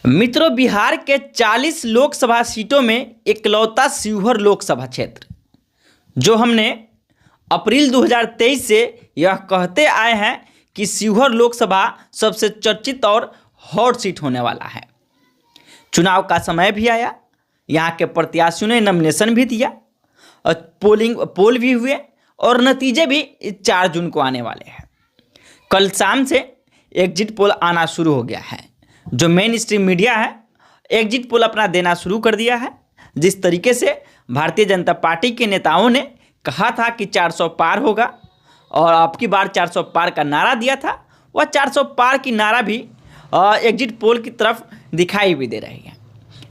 मित्रों, बिहार के 40 लोकसभा सीटों में इकलौता शिवहर लोकसभा क्षेत्र जो हमने अप्रैल 2023 से यह कहते आए हैं कि शिवहर लोकसभा सबसे चर्चित और हॉट सीट होने वाला है। चुनाव का समय भी आया, यहाँ के प्रत्याशियों ने नॉमिनेशन भी दिया और पोल भी हुए और नतीजे भी 4 जून को आने वाले हैं। कल शाम से एग्जिट पोल आना शुरू हो गया है। जो मेन स्ट्रीम मीडिया है एग्जिट पोल अपना देना शुरू कर दिया है। जिस तरीके से भारतीय जनता पार्टी के नेताओं ने कहा था कि 400 पार होगा और अब की बार 400 पार का नारा दिया था, वह 400 पार की नारा भी एग्जिट पोल की तरफ दिखाई भी दे रही है।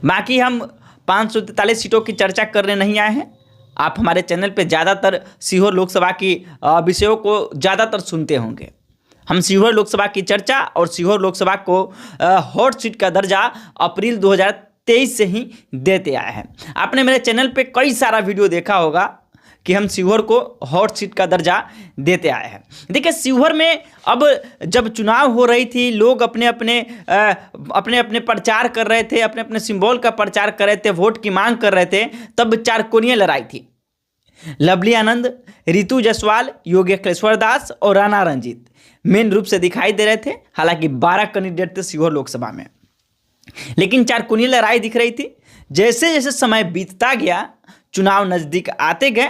बाकी हम 543 सीटों की चर्चा करने नहीं आए हैं। आप हमारे चैनल पे ज़्यादातर शिवहर लोकसभा की विषयों को ज़्यादातर सुनते होंगे। हम शिवहर लोकसभा की चर्चा और शिवहर लोकसभा को हॉट सीट का दर्जा अप्रैल 2023 से ही देते आए हैं। आपने मेरे चैनल पे कई सारा वीडियो देखा होगा कि हम शिवहर को हॉट सीट का दर्जा देते आए हैं। देखिए, शिवहर में अब जब चुनाव हो रही थी, लोग अपने अपने प्रचार कर रहे थे, अपने अपने सिंबल का प्रचार कर रहे थे, वोट की मांग कर रहे थे, तब 4 कोणीय लड़ाई थी। लवली आनंद, रितु जायसवाल, योगेश्वर दास और राणा रंजीत मेन रूप से दिखाई दे रहे थे। हालांकि 12 कैंडिडेट थे शिवहर लोकसभा में, लेकिन 4 कोणीय लड़ाई दिख रही थी। जैसे जैसे समय बीतता गया, चुनाव नज़दीक आते गए,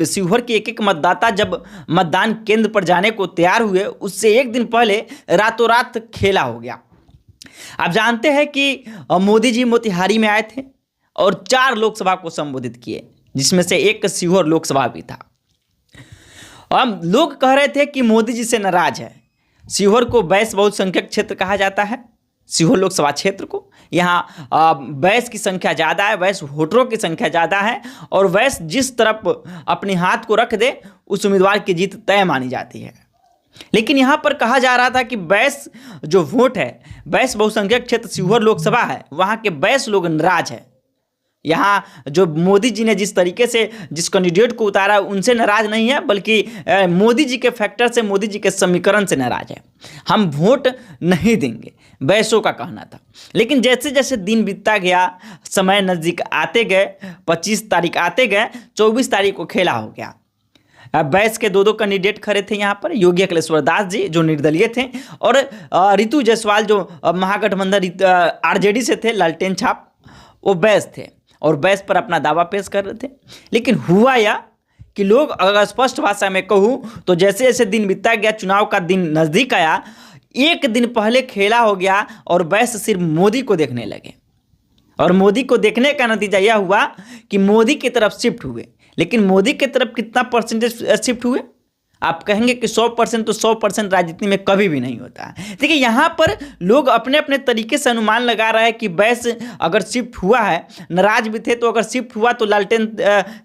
शिवहर के एक मतदाता जब मतदान केंद्र पर जाने को तैयार हुए, उससे एक दिन पहले रातों रात खेला हो गया। आप जानते हैं कि मोदी जी मोतिहारी में आए थे और 4 लोकसभा को संबोधित किए, जिसमें से एक शिवहर लोकसभा भी था। अब लोग कह रहे थे कि मोदी जी से नाराज है। शिवहर को बैस बहुसंख्यक क्षेत्र कहा जाता है। शिवहर लोकसभा क्षेत्र को यहाँ बैस की संख्या ज़्यादा है, बैस वोटरों की संख्या ज़्यादा है और बैस जिस तरफ अपने हाथ को रख दे उस उम्मीदवार की जीत तय मानी जाती है। लेकिन यहाँ पर कहा जा रहा था कि बैस जो वोट है, बैस बहुसंख्यक क्षेत्र शिवहर लोकसभा है, वहाँ के बैस लोग नाराज है। यहाँ जो मोदी जी ने जिस तरीके से जिस कैंडिडेट को उतारा उनसे नाराज नहीं है, बल्कि मोदी जी के फैक्टर से, मोदी जी के समीकरण से नाराज है। हम वोट नहीं देंगे, बैसों का कहना था। लेकिन जैसे जैसे दिन बीतता गया, समय नज़दीक आते गए, 25 तारीख आते गए, 24 तारीख को खेला हो गया। बैस के 2 कैंडिडेट खड़े थे यहाँ पर, योगेश्वर दास जी जो निर्दलीय थे और रितु जायसवाल जो महागठबंधन आरजेडी से थे, लालटेन छाप, वो बैस थे और बैस पर अपना दावा पेश कर रहे थे। लेकिन हुआ या कि लोग, अगर स्पष्ट भाषा में कहूँ तो जैसे जैसे दिन बीतता गया, चुनाव का दिन नज़दीक आया, एक दिन पहले खेला हो गया और बैस सिर्फ मोदी को देखने लगे। और मोदी को देखने का नतीजा यह हुआ कि मोदी की तरफ शिफ्ट हुए। लेकिन मोदी की तरफ कितना परसेंटेज शिफ्ट हुए? आप कहेंगे कि 100%, तो 100% राजनीति में कभी भी नहीं होता है। देखिए, यहाँ पर लोग अपने अपने तरीके से अनुमान लगा रहे हैं कि बैस अगर शिफ्ट हुआ है, नाराज भी थे, तो अगर शिफ्ट हुआ तो लालटेन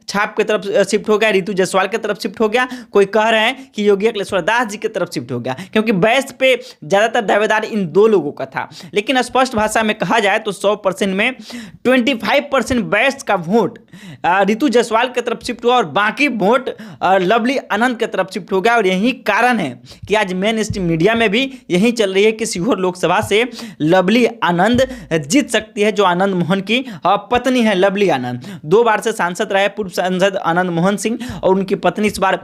छाप की तरफ शिफ्ट हो गया, रितु जायसवाल की तरफ शिफ्ट हो गया। कोई कह रहे हैं कि योगेश्वर दास जी की तरफ शिफ्ट हो गया, क्योंकि बैस पे ज़्यादातर दावेदार इन 2 लोगों का था। लेकिन स्पष्ट भाषा में कहा जाए तो 100% में 25% बैस का वोट रितु जायसवाल की तरफ शिफ्ट हुआ और बाकी वोट लवली आनंद की तरफ हो गया। और यही कारण है कि आज मेन स्ट्रीम मीडिया में भी यही चल रही है कि शिवहर लोकसभा से लवली आनंद जीत सकती है, जो आनंद मोहन की पत्नी है। लवली आनंद 2 बार से सांसद रहे, पूर्व सांसद आनंद मोहन सिंह, और उनकी पत्नी इस बार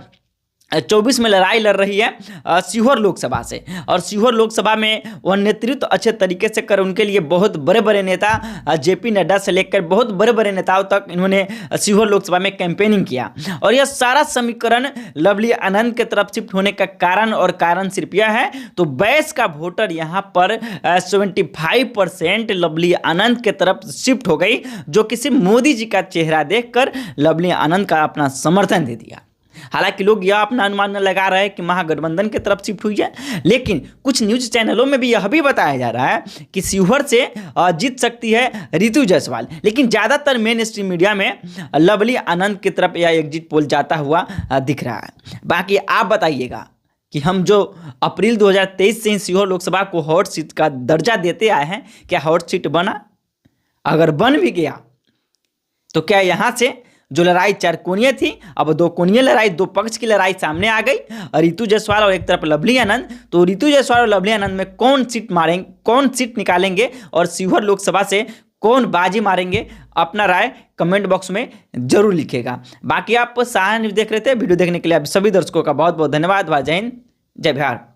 24 में लड़ाई लड़ रही है शिवहर लोकसभा से। और शिवहर लोकसभा में वह नेतृत्व अच्छे तरीके से कर, उनके लिए बहुत बड़े बड़े नेता जेपी नड्डा से लेकर बहुत बड़े बड़े नेताओं तक इन्होंने शिवहर लोकसभा में कैंपेनिंग किया। और यह सारा समीकरण लवली आनंद के तरफ शिफ्ट होने का कारण सिर्फ यह है, तो बैस का वोटर यहाँ पर 75% लवली आनंद के तरफ शिफ्ट हो गई, जो किसी मोदी जी का चेहरा देखकर लवली आनंद का अपना समर्थन दे दिया। हालांकि लोग यह अपना अनुमान लगा रहे हैं कि महागठबंधन की तरफ शिफ्ट हुई है, लेकिन कुछ न्यूज चैनलों में भी यह भी बताया जा रहा है कि शिवहर से जीत सकती है रितु जायसवाल। लेकिन ज़्यादातर मेन स्ट्रीम मीडिया में लवली आनंद की तरफ यह एग्जिट पोल जाता हुआ दिख रहा है। बाकी आप बताइएगा कि हम जो अप्रैल 2023 से शिवहर लोकसभा को हॉट सीट का दर्जा देते आए हैं, क्या हॉट सीट बना? अगर बन भी गया तो क्या यहाँ से जो लड़ाई चार कोणीय थी, अब दो कोणीय लड़ाई, दो पक्ष की लड़ाई सामने आ गई। और रितु जायसवाल और एक तरफ लवली आनंद, तो रितु जायसवाल और लवली आनंद में कौन सीट मारेंगे, कौन सीट निकालेंगे और शिवहर लोकसभा से कौन बाजी मारेंगे, अपना राय कमेंट बॉक्स में जरूर लिखेगा। बाकी आप सहारा न्यूज़ देख रहे थे, वीडियो देखने के लिए आप सभी दर्शकों का बहुत बहुत धन्यवाद। जय हिंद, जय बिहार।